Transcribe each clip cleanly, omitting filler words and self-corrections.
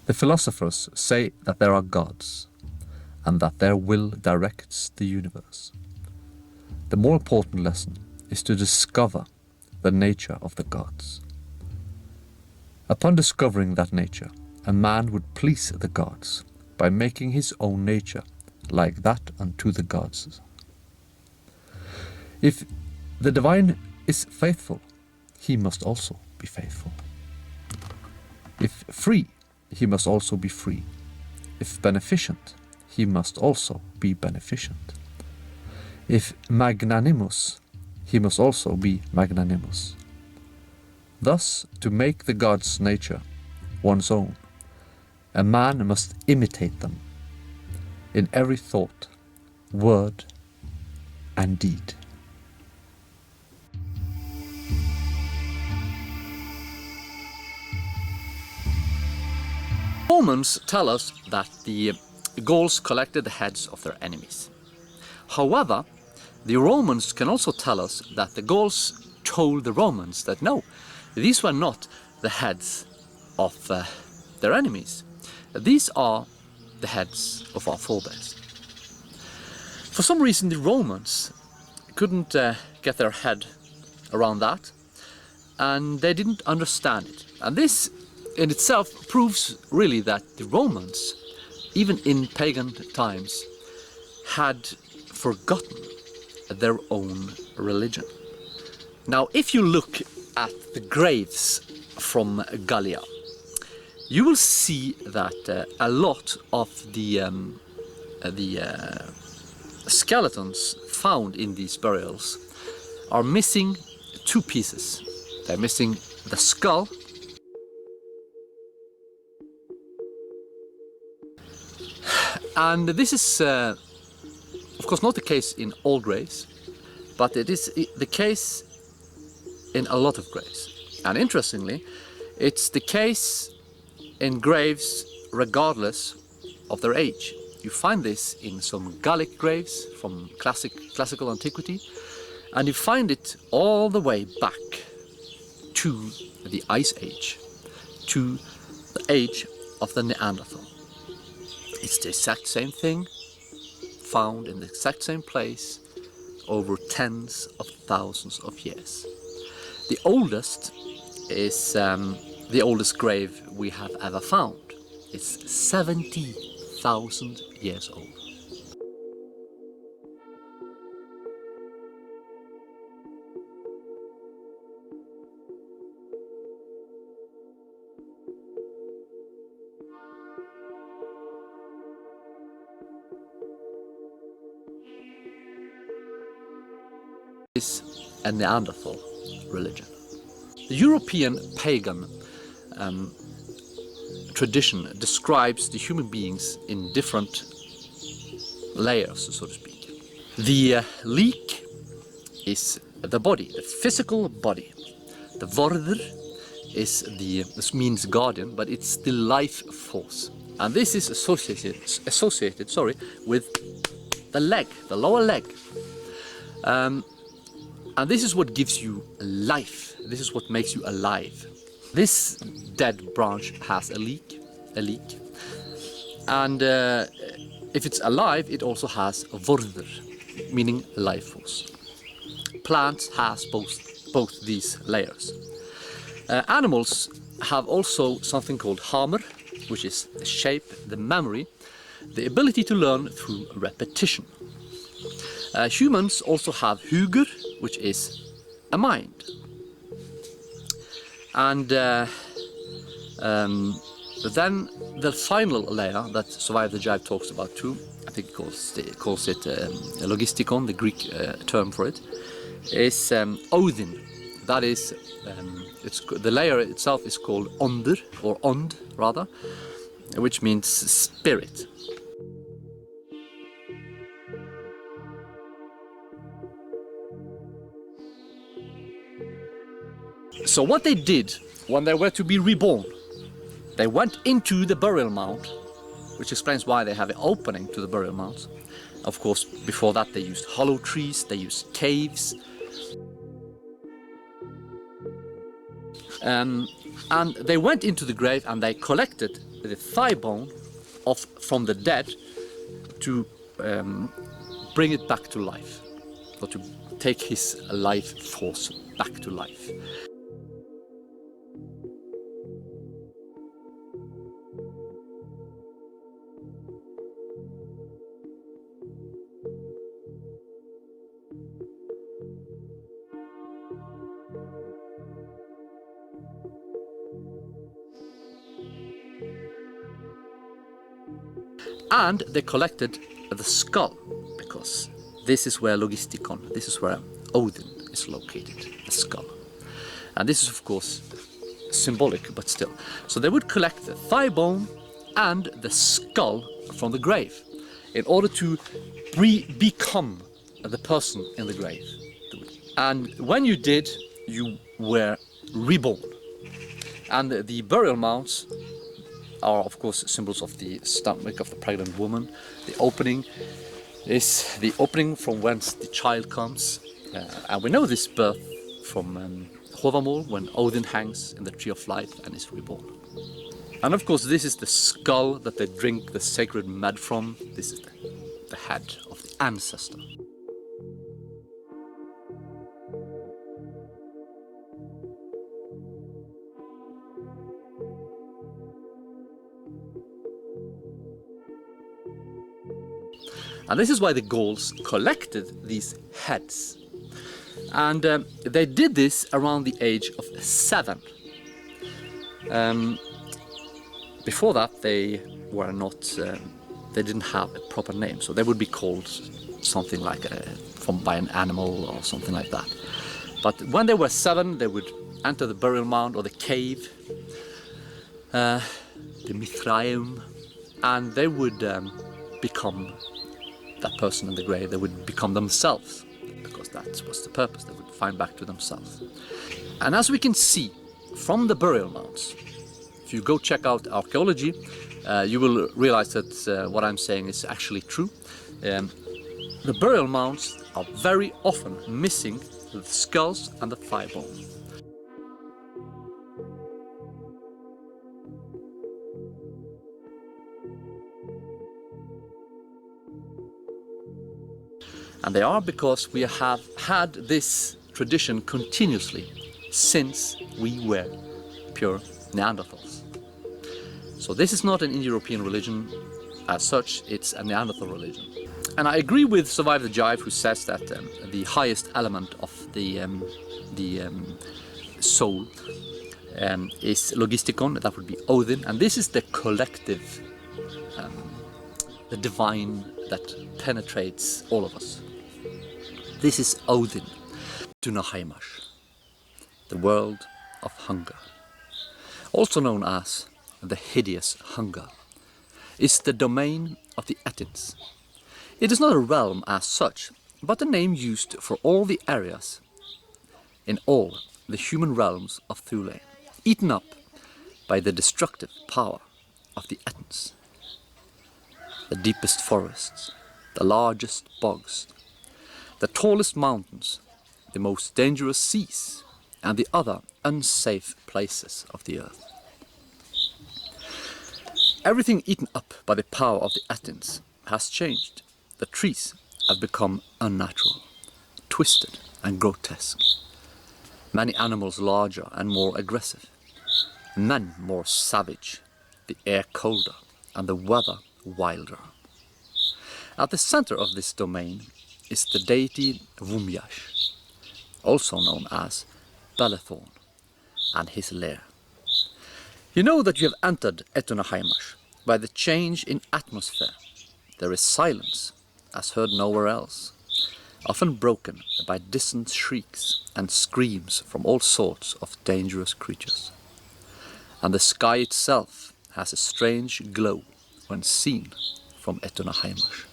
The philosophers say that there are gods, and that their will directs the universe. The more important lesson is to discover the nature of the gods. Upon discovering that nature, a man would please the gods by making his own nature like that unto the gods. If the divine is faithful, he must also be faithful. If free, he must also be free. If beneficent, he must also be beneficent. If magnanimous, he must also be magnanimous. Thus, to make the gods' nature one's own, a man must imitate them in every thought, word, and deed. Romans tell us that the Gauls collected the heads of their enemies. However, the Romans can also tell us that the Gauls told the Romans that no, these were not the heads of their enemies. These are the heads of our forebears. For some reason, the Romans couldn't get their head around that, and they didn't understand it. And this in itself proves really that the Romans, even in pagan times, had forgotten their own religion. Now, if you look at the graves from Gallia, you will see that a lot of the skeletons found in these burials are missing two pieces. They're missing the skull and this is of course not the case in all graves, but it is the case in a lot of graves. And interestingly, it's the case in graves regardless of their age. You find this in some Gallic graves from classical antiquity, and you find it all the way back to the Ice Age, to the age of the Neanderthal. It's the exact same thing, found in the exact same place over tens of thousands of years. The oldest is the oldest grave we have ever found. It's 70,000 years old. Is a Neanderthal religion. The European pagan tradition describes the human beings in different layers, so to speak. The leek is the body, the physical body. The vorder is this means guardian, but it's the life force. And this is associated with the leg, the lower leg. And this is what gives you life. This is what makes you alive. This dead branch has a leek. And if it's alive, it also has a vorder, meaning life force. Plants has both these layers. Animals have also something called hamr, which is the shape, the memory, the ability to learn through repetition. Humans also have huger, which is a mind. And then the final layer that Survive the Jive talks about too, I think he calls it logistikon, the Greek term for it, is Odin. That is, the layer itself is called onder, or ond rather, which means spirit. So what they did when they were to be reborn, they went into the burial mound, which explains why they have an opening to the burial mounds. Of course, before that they used hollow trees, they used caves. And they went into the grave and they collected the thigh bone from the dead to bring it back to life, or to take his life force back to life. And they collected the skull, because this is where Logistikon, this is where Odin is located, the skull. And this is of course symbolic, but still. So they would collect the thigh bone and the skull from the grave in order to become the person in the grave. And when you did, you were reborn. And the burial mounds are of course symbols of the stomach of the pregnant woman. The opening is the opening from whence the child comes. And we know this birth from Håvamål, when Odin hangs in the tree of life and is reborn. And of course this is the skull that they drink the sacred mead from. This is the head of the ancestor. And this is why the Gauls collected these heads. And they did this around the age of 7. Before that, they were not, they didn't have a proper name, so they would be called something like by an animal or something like that. But when they were 7, they would enter the burial mound or the cave, the Mithraeum, and they would become that person in the grave. They would become themselves, because that was the purpose. They would find back to themselves. And as we can see from the burial mounds, if you go check out archaeology, you will realize that what I'm saying is actually true. The burial mounds are very often missing the skulls and the thigh bone. And they are because we have had this tradition continuously since we were pure Neanderthals. So this is not an Indo-European religion as such, it's a Neanderthal religion. And I agree with Survive the Jive, who says that the highest element of the soul is Logistikon, that would be Odin, and this is the collective, the divine that penetrates all of us. This is Odin, Tunaheimash, the world of hunger. Also known as the hideous hunger, is the domain of the Etins. It is not a realm as such, but a name used for all the areas in all the human realms of Thule, eaten up by the destructive power of the Etins. The deepest forests, the largest bogs, the tallest mountains, the most dangerous seas, and the other unsafe places of the earth. Everything eaten up by the power of the Etins has changed. The trees have become unnatural, twisted and grotesque. Many animals larger and more aggressive. Men more savage, the air colder and the weather wilder. At the center of this domain is the deity Vumyash, also known as Belethorn, and his lair. You know that you have entered Etunaheimash by the change in atmosphere. There is silence, as heard nowhere else, often broken by distant shrieks and screams from all sorts of dangerous creatures. And the sky itself has a strange glow when seen from Etunaheimash.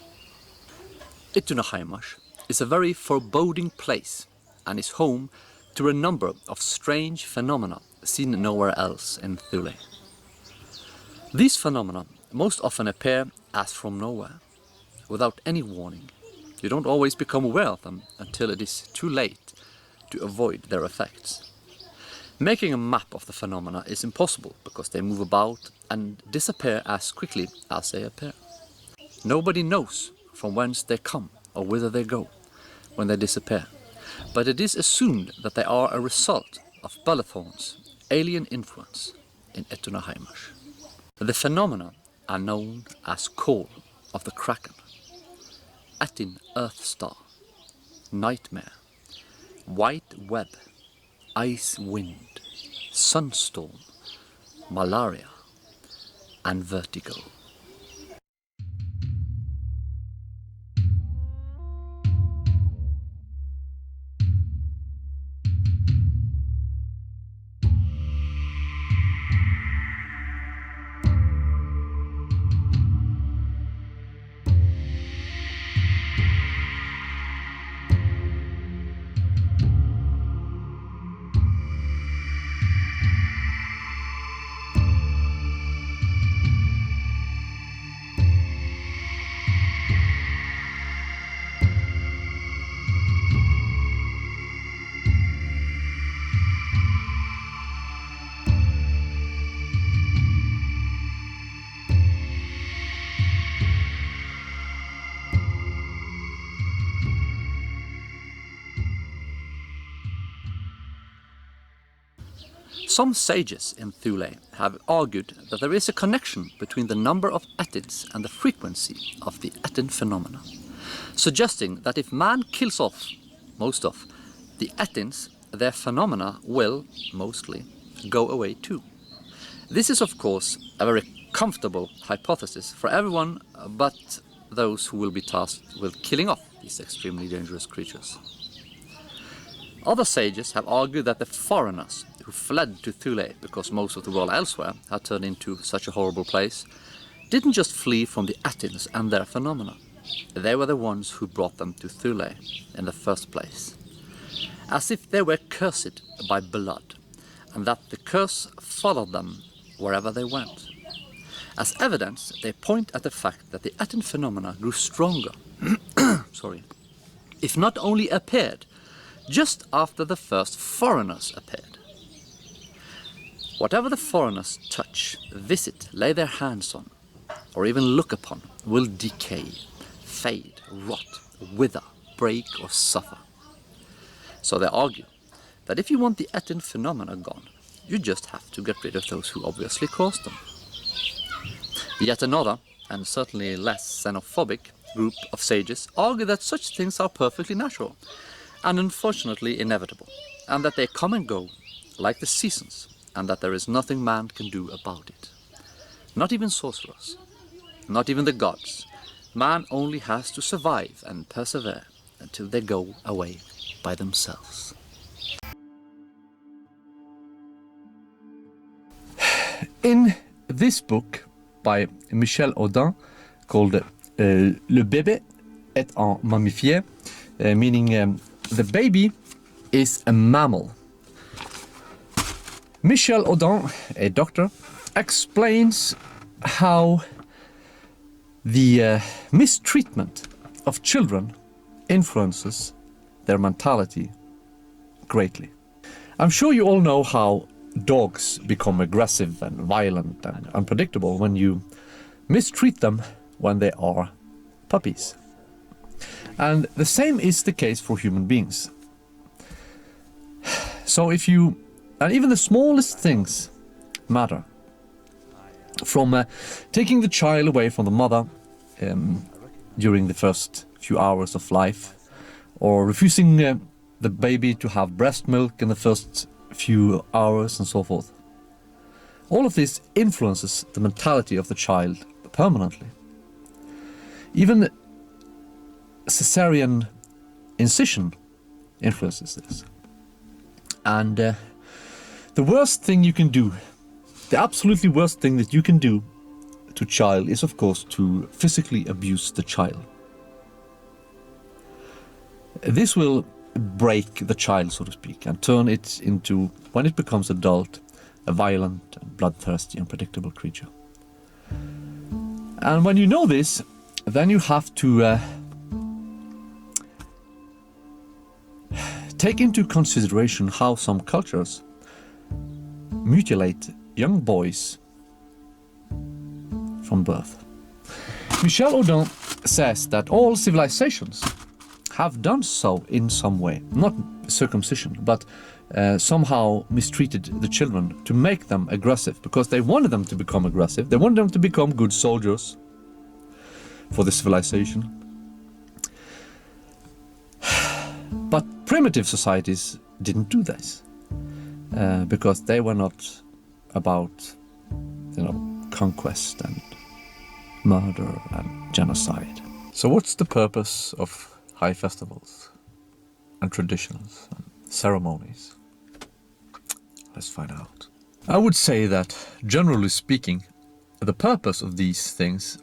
Etunaheimash is a very foreboding place and is home to a number of strange phenomena seen nowhere else in Thule. These phenomena most often appear as from nowhere, without any warning. You don't always become aware of them until it is too late to avoid their effects. Making a map of the phenomena is impossible because they move about and disappear as quickly as they appear. Nobody knows from whence they come or whither they go when they disappear, but it is assumed that they are a result of Balathorn's alien influence in Etuna Heimash. The phenomena are known as Call of the Kraken, Atin Earth Star, Nightmare, White Web, Ice Wind, Sunstorm, Malaria, and Vertigo. Some sages in Thule have argued that there is a connection between the number of Attins and the frequency of the Attin phenomena, suggesting that if man kills off most of the Attins, their phenomena will, mostly, go away too. This is of course a very comfortable hypothesis for everyone but those who will be tasked with killing off these extremely dangerous creatures. Other sages have argued that the foreigners who fled to Thule because most of the world elsewhere had turned into such a horrible place didn't just flee from the Attins and their phenomena. They were the ones who brought them to Thule in the first place, as if they were cursed by blood, and that the curse followed them wherever they went. As evidence, they point at the fact that the Attin phenomena grew stronger, if not only appeared, just after the first foreigners appeared. Whatever the foreigners touch, visit, lay their hands on, or even look upon, will decay, fade, rot, wither, break, or suffer. So they argue that if you want the Attin phenomena gone, you just have to get rid of those who obviously caused them. Yet another, and certainly less xenophobic, group of sages argue that such things are perfectly natural and unfortunately inevitable, and that they come and go like the seasons, and that there is nothing man can do about it. Not even sorcerers, not even the gods. Man only has to survive and persevere until they go away by themselves. In this book by Michel Audin called Le bébé est un mammifère, meaning the baby is a mammal. Michel Audin, a doctor, explains how the mistreatment of children influences their mentality greatly. I'm sure you all know how dogs become aggressive and violent and unpredictable when you mistreat them when they are puppies. And the same is the case for human beings. So and even the smallest things matter. From taking the child away from the mother during the first few hours of life, or refusing the baby to have breast milk in the first few hours and so forth. All of this influences the mentality of the child permanently. Even cesarean incision influences this. And the worst thing you can do, the absolutely worst thing that you can do to child is of course to physically abuse the child. This will break the child, so to speak, and turn it into, when it becomes adult, a violent, bloodthirsty, unpredictable creature. And when you know this, then you have to take into consideration how some cultures mutilate young boys from birth. Michel Audin says that all civilizations have done so in some way, not circumcision, but somehow mistreated the children to make them aggressive, because they wanted them to become aggressive, they wanted them to become good soldiers for the civilization. But primitive societies didn't do this, because they were not about, conquest and murder and genocide. So what's the purpose of high festivals and traditions and ceremonies? Let's find out. I would say that, generally speaking, the purpose of these things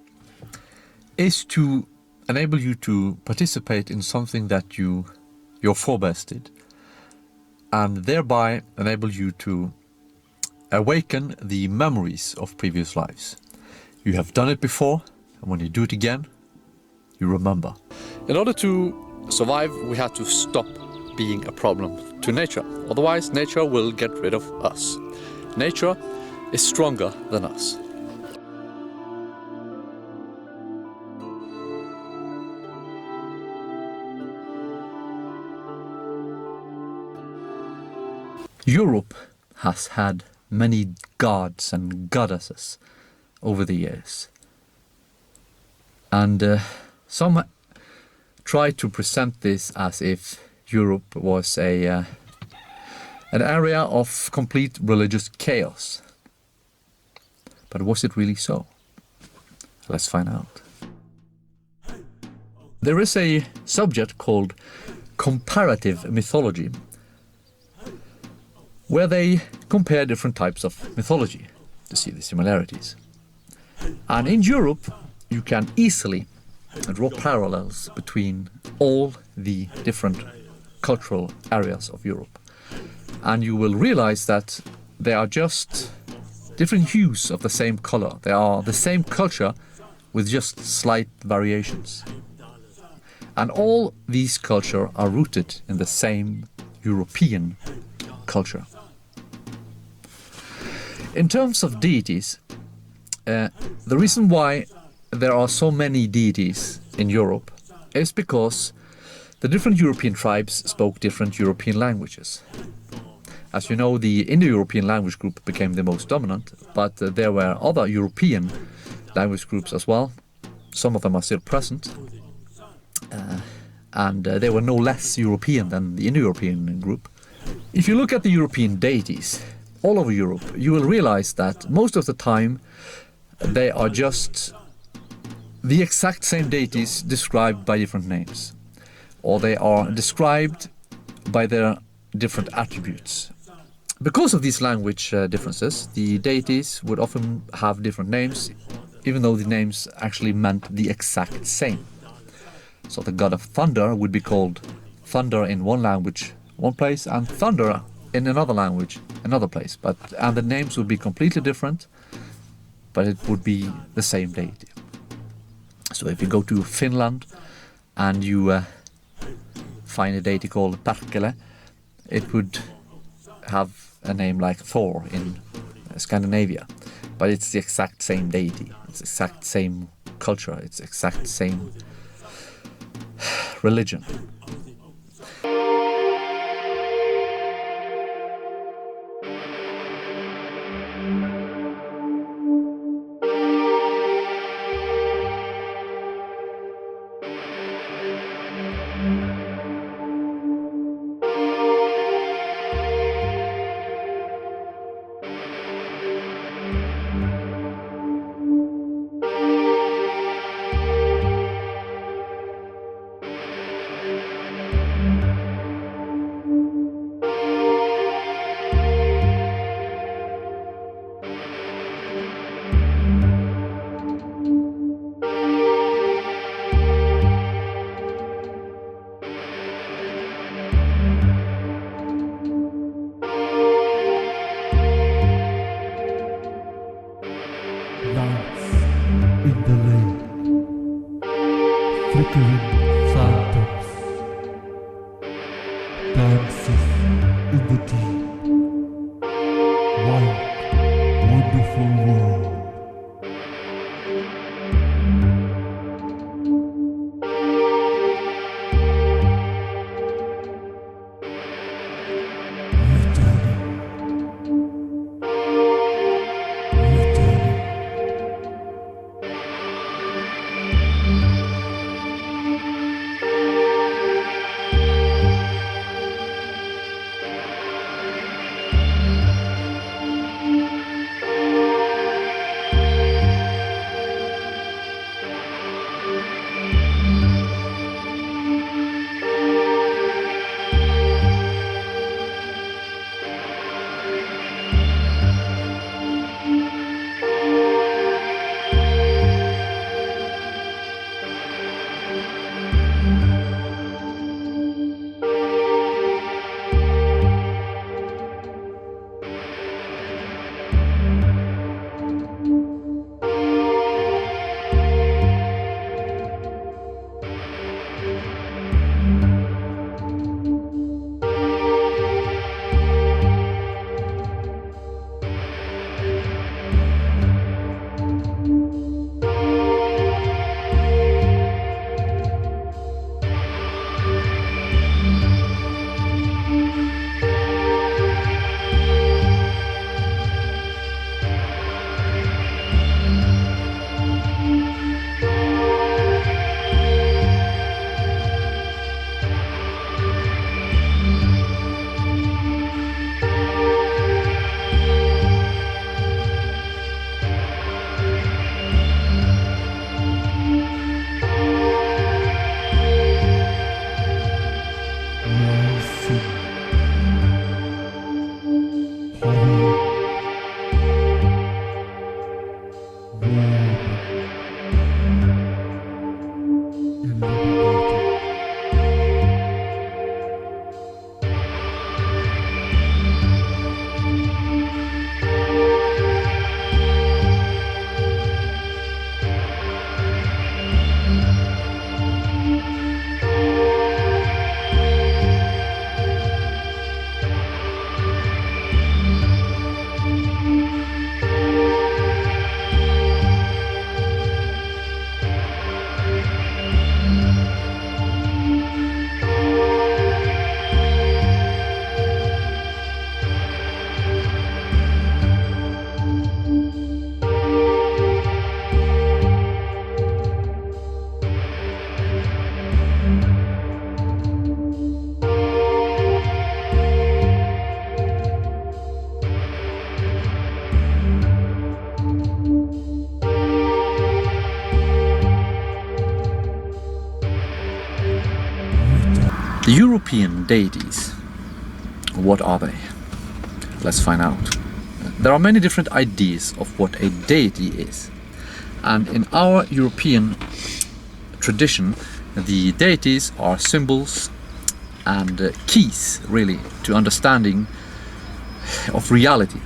is to enable you to participate in something that your forebears did, and thereby enable you to awaken the memories of previous lives. You have done it before, and when you do it again, you remember. In order to survive, we had to stop being a problem to nature. Otherwise, nature will get rid of us. Nature is stronger than us. Europe has had many gods and goddesses over the years. And some try to present this as if Europe was an area of complete religious chaos. But was it really so? Let's find out. There is a subject called comparative mythology, where they compare different types of mythology to see the similarities. And in Europe, you can easily draw parallels between all the different cultural areas of Europe. And you will realize that they are just different hues of the same color. They are the same culture with just slight variations. And all these cultures are rooted in the same European culture. In terms of deities, the reason why there are so many deities in Europe is because the different European tribes spoke different European languages. As you know, the Indo-European language group became the most dominant, but there were other European language groups as well. Some of them are still present, and they were no less European than the Indo-European group. If you look at the European deities all over Europe, you will realize that most of the time they are just the exact same deities described by different names, or they are described by their different attributes. Because of these language differences, the deities would often have different names, even though the names actually meant the exact same. So the god of thunder would be called thunder in one language, one place, and thunder in another language, another place. And the names would be completely different, but it would be the same deity. So if you go to Finland and you find a deity called Perkele, it would have a name like Thor in Scandinavia, but it's the exact same deity, it's the exact same culture, it's the exact same religion. flickering phantoms, dances in the deep, wild The European deities, what are they? Let's find out. There are many different ideas of what a deity is. And in our European tradition, the deities are symbols and keys, really, to understanding of reality.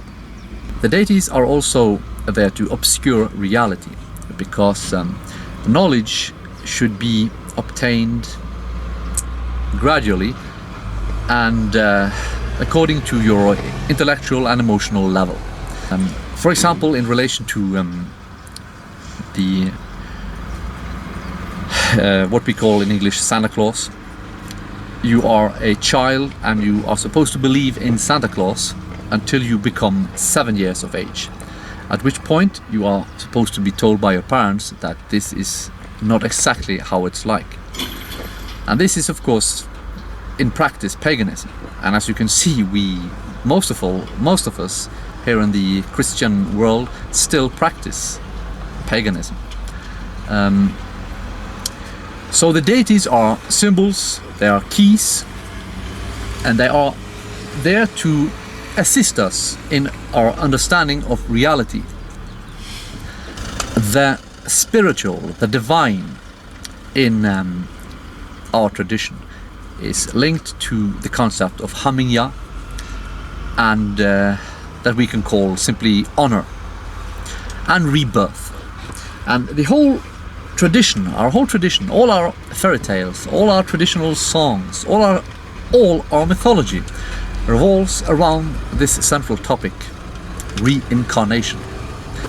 The deities are also there to obscure reality, because knowledge should be obtained gradually and according to your intellectual and emotional level. For example, in relation to the what we call in English Santa Claus, you are a child and you are supposed to believe in Santa Claus until you become 7 years of age, at which point you are supposed to be told by your parents that this is not exactly how it's like. And this is, of course, in practice paganism. And as you can see, most of us here in the Christian world still practice paganism. So the deities are symbols, they are keys, and they are there to assist us in our understanding of reality. The spiritual, the divine in our tradition is linked to the concept of Hamingya, and that we can call simply honor and rebirth. And the whole tradition, all our fairy tales, all our traditional songs, all our mythology revolves around this central topic, reincarnation.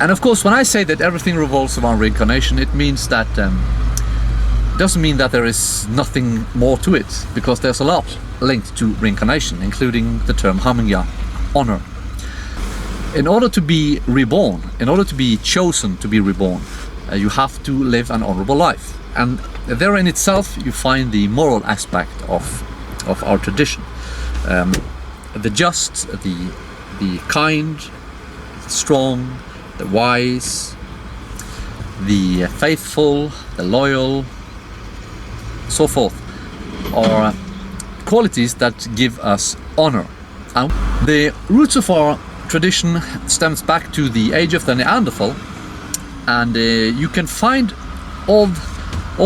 And of course, when I say that everything revolves around reincarnation, it means that doesn't mean that there is nothing more to it, because there's a lot linked to reincarnation, including the term Hamingya, honor. In order to be reborn, in order to be chosen to be reborn, you have to live an honorable life. And there in itself you find the moral aspect of our tradition. The just, the kind, the strong, the wise, the faithful, the loyal, so forth, are qualities that give us honor. And the roots of our tradition stems back to the age of the Neanderthal, and you can find all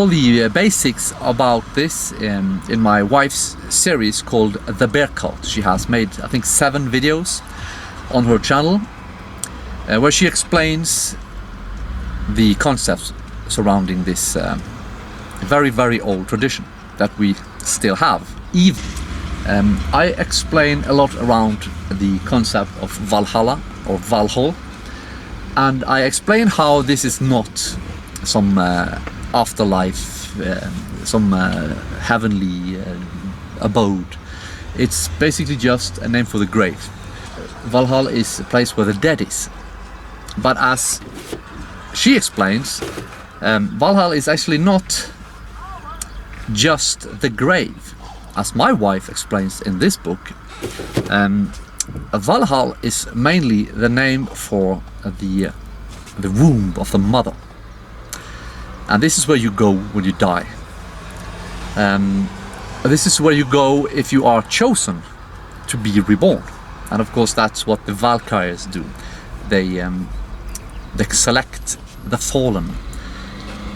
the basics about this in my wife's series called The Bear Cult. She has made, I think, 7 videos on her channel where she explains the concepts surrounding this very, very old tradition that we still have. I explain a lot around the concept of Valhalla or Valhall, and I explain how this is not some afterlife, some heavenly abode. It's basically just a name for the grave. Valhalla is a place where the dead is. But as she explains, Valhalla is actually not just the grave. As my wife explains in this book, Valhalla is mainly the name for the womb of the mother. And this is where you go when you die. This is where you go if you are chosen to be reborn. And of course that's what the Valkyries do. They select the fallen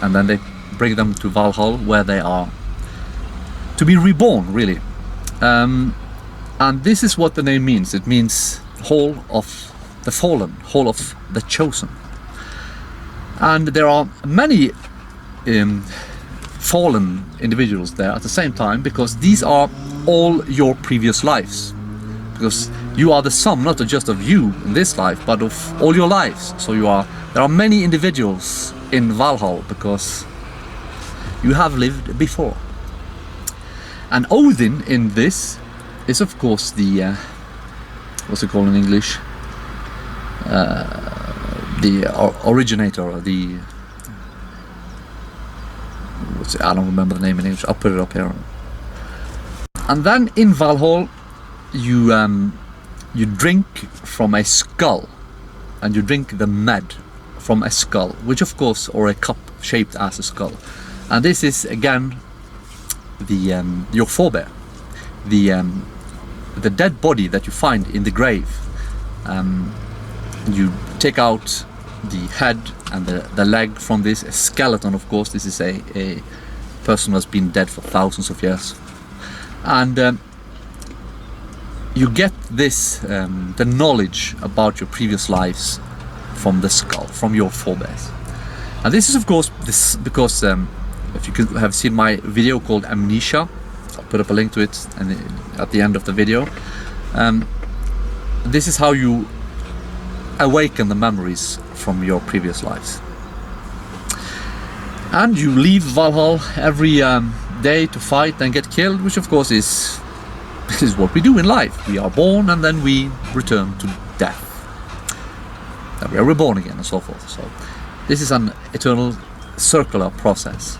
and then they bring them to Valhalla, where they are to be reborn, really. And this is what the name means. It means hall of the fallen, hall of the chosen. And there are many fallen individuals there at the same time, because these are all your previous lives. Because you are the sum not just of you in this life, but of all your lives. So there are many individuals in Valhalla because you have lived before. And Odin in this is of course the what's it called in English? The originator, I don't remember the name in English. I'll put it up here. And then in Valhalla, you drink from a skull, and you drink the med from a skull, which of course, or a cup shaped as a skull. And this is again your forebear. the dead body that you find in the grave. You take out the head and the leg from this, a skeleton of course. This is a person who has been dead for thousands of years. And you get this, the knowledge about your previous lives from the skull, from your forebears. And this is of course because if you have seen my video called Amnesia, I'll put up a link to it at the end of the video. This is how you awaken the memories from your previous lives. And you leave Valhalla every day to fight and get killed, which of course is what we do in life. We are born and then we return to death. And we are reborn again and so forth. So this is an eternal circular process.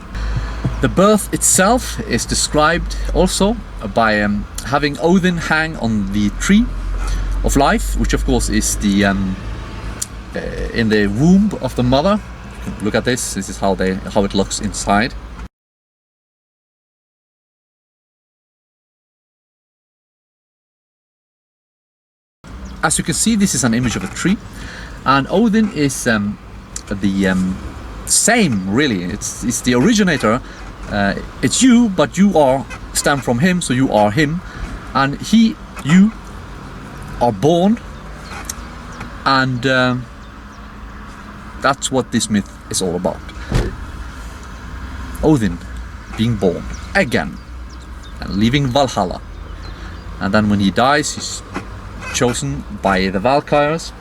The birth itself is described also by having Odin hang on the tree of life, which of course is the in the womb of the mother. You can look at this. This is how it looks inside. As you can see, this is an image of a tree, and Odin is the same, really. It's the originator. It's you, but you stem from him, so you are him, and you are born, and that's what this myth is all about. Odin being born again and leaving Valhalla, and then when he dies, he's chosen by the Valkyries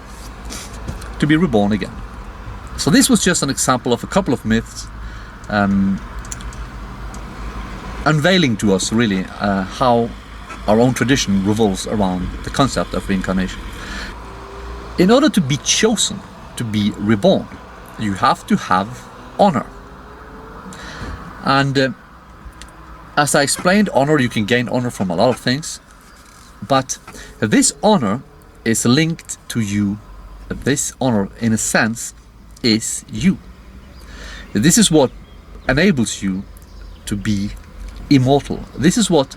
to be reborn again. So this was just an example of a couple of myths unveiling to us really how our own tradition revolves around the concept of reincarnation. In order to be chosen to be reborn, you have to have honor. And as I explained, honor, you can gain honor from a lot of things, but this honor is linked to you. This honor, in a sense, is you. This is what enables you to be immortal. This is what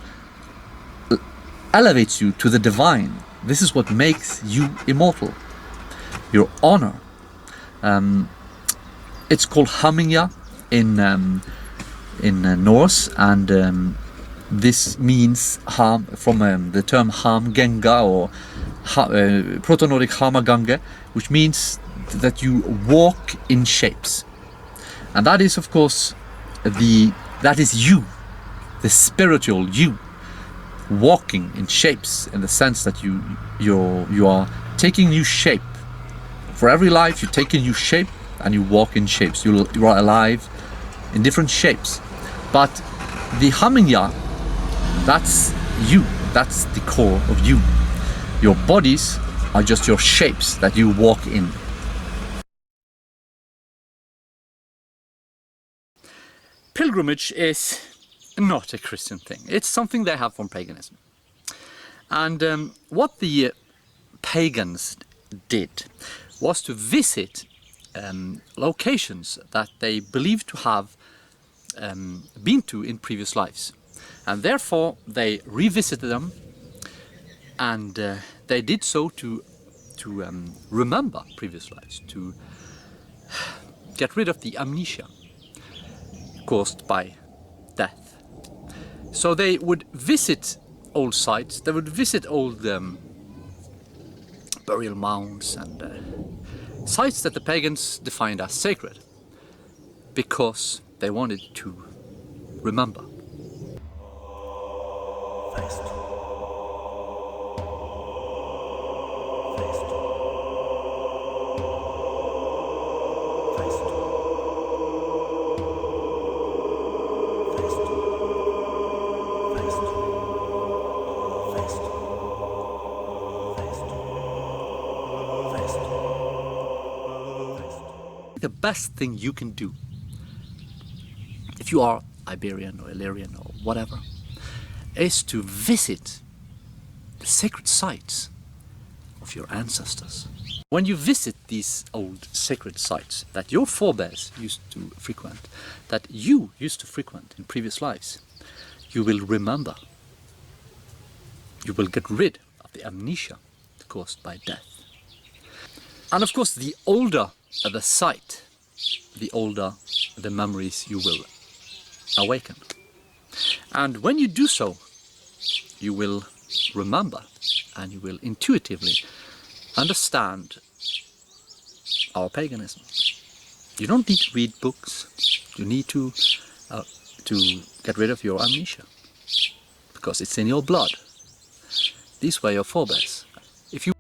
elevates you to the divine. This is what makes you immortal. Your honor. It's called hamingja in Norse, and this means from the term hamgenga, or Proto-Nordic hamagange, which means that you walk in shapes. And that is of course that is you, the spiritual you, walking in shapes, in the sense that you are taking new shape. For every life you take a new shape and you walk in shapes. You are alive in different shapes. But the hamingja, that's you, that's the core of you. Your bodies are just your shapes that you walk in. Pilgrimage is not a Christian thing. It's something they have from paganism. And what the pagans did was to visit locations that they believed to have been to in previous lives. And therefore they revisited them, and they did so to remember previous lives, to get rid of the amnesia caused by death. So they would visit old sites, they would visit old burial mounds and sites that the pagans defined as sacred, because they wanted to remember. The best thing you can do, if you are Iberian or Illyrian or whatever, is to visit the sacred sites of your ancestors. When you visit these old sacred sites that your forebears used to frequent, that you used to frequent in previous lives, you will remember. You will get rid of the amnesia caused by death. And of course, the older the sight, the older the memories you will awaken. And when you do so, you will remember and you will intuitively understand our paganism. You don't need to read books. You need to get rid of your amnesia, because it's in your blood. These were your forebears. If you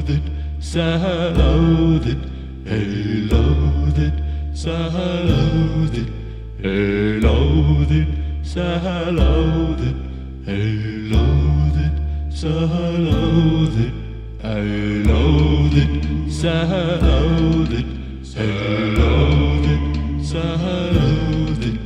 loaded, loaded, loaded, loaded, loaded, loaded, loaded, loaded, loaded, loaded, loaded, loaded, loaded, loaded, loaded, loaded,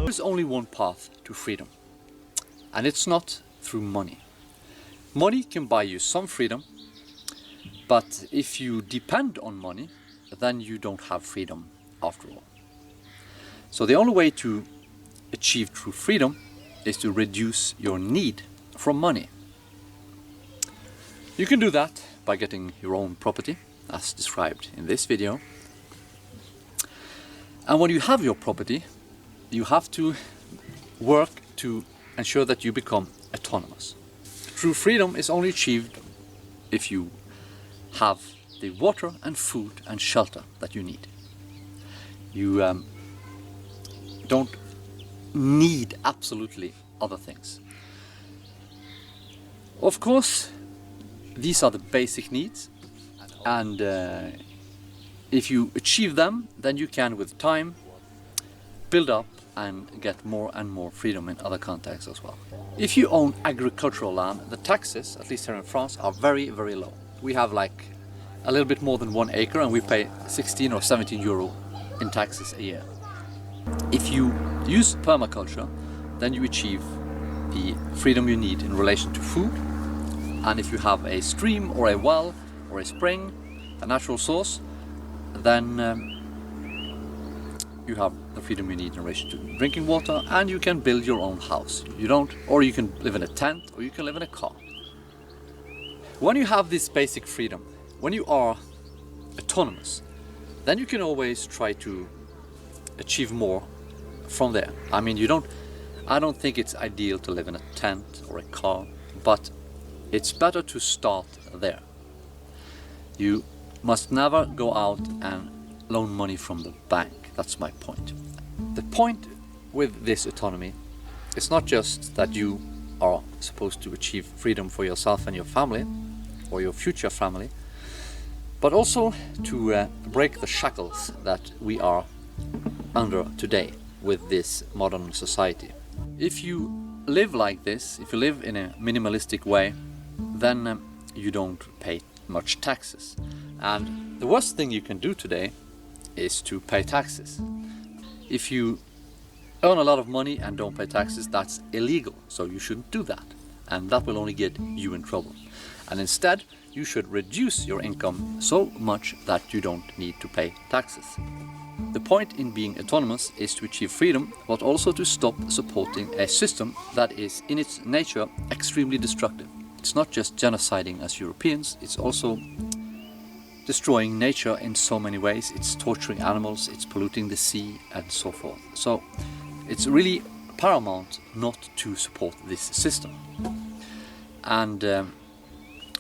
There's only one path to freedom, and it's not through money. Money can buy you some freedom, but if you depend on money, then you don't have freedom after all. So the only way to achieve true freedom is to reduce your need for money. You can do that by getting your own property, as described in this video. And when you have your property, you have to work to ensure that you become autonomous. True freedom is only achieved if you have the water and food and shelter that you need. You don't need absolutely other things. Of course, these are the basic needs, and if you achieve them, then you can, with time, build up and get more and more freedom in other contexts as well. If you own agricultural land, the taxes, at least here in France, are very, very low. We have like a little bit more than 1 acre and we pay 16 or 17 euro in taxes a year. If you use permaculture, then you achieve the freedom you need in relation to food. And if you have a stream or a well or a spring, a natural source, then you have the freedom you need in relation to drinking water, and you can build your own house. Or you can live in a tent, or you can live in a car. When you have this basic freedom, when you are autonomous, then you can always try to achieve more from there. I mean, I don't think it's ideal to live in a tent or a car, but it's better to start there. You must never go out and loan money from the bank. That's my point. The point with this autonomy is not just that you are supposed to achieve freedom for yourself and your family, or your future family, but also to break the shackles that we are under today with this modern society. If you live like this, if you live in a minimalistic way, then you don't pay much taxes. And the worst thing you can do today is to pay taxes. If you earn a lot of money and don't pay taxes, that's illegal, so you shouldn't do that. And that will only get you in trouble. And instead, you should reduce your income so much that you don't need to pay taxes. The point in being autonomous is to achieve freedom, but also to stop supporting a system that is in its nature extremely destructive. It's not just genociding us Europeans, it's also destroying nature in so many ways. It's torturing animals, it's polluting the sea and so forth. So it's really paramount not to support this system. And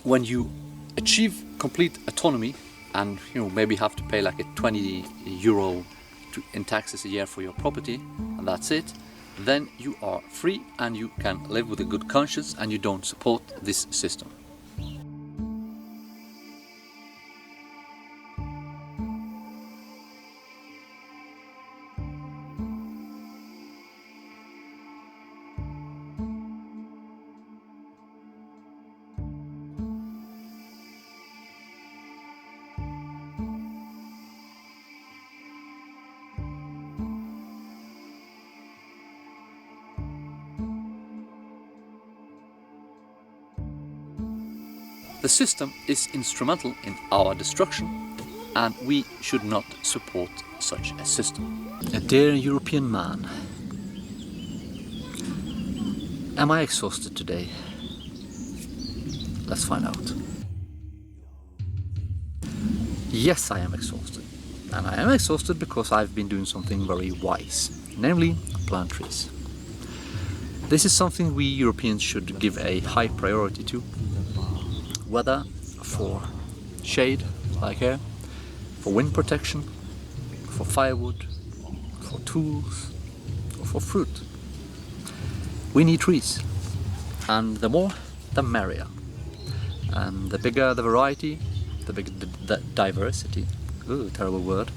when you achieve complete autonomy and maybe have to pay like a 20 euro in taxes a year for your property, and that's it, then you are free and you can live with a good conscience and you don't support this system. The system is instrumental in our destruction, and we should not support such a system. A dear European man, am I exhausted today? Let's find out. Yes, I am exhausted. And I am exhausted because I've been doing something very wise, namely plant trees. This is something we Europeans should give a high priority to. Whether for shade, like here, for wind protection, for firewood, for tools, or for fruit. We need trees, and the more, the merrier. And the bigger the variety, the bigger the diversity, ooh, terrible word,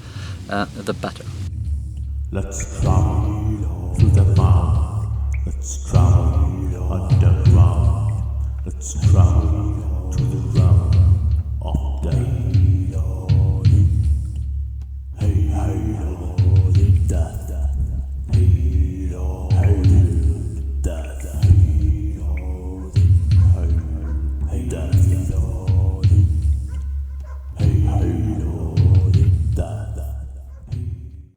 the better. Let's travel to the mountain. Let's travel underground. Let's travel to the realm of day.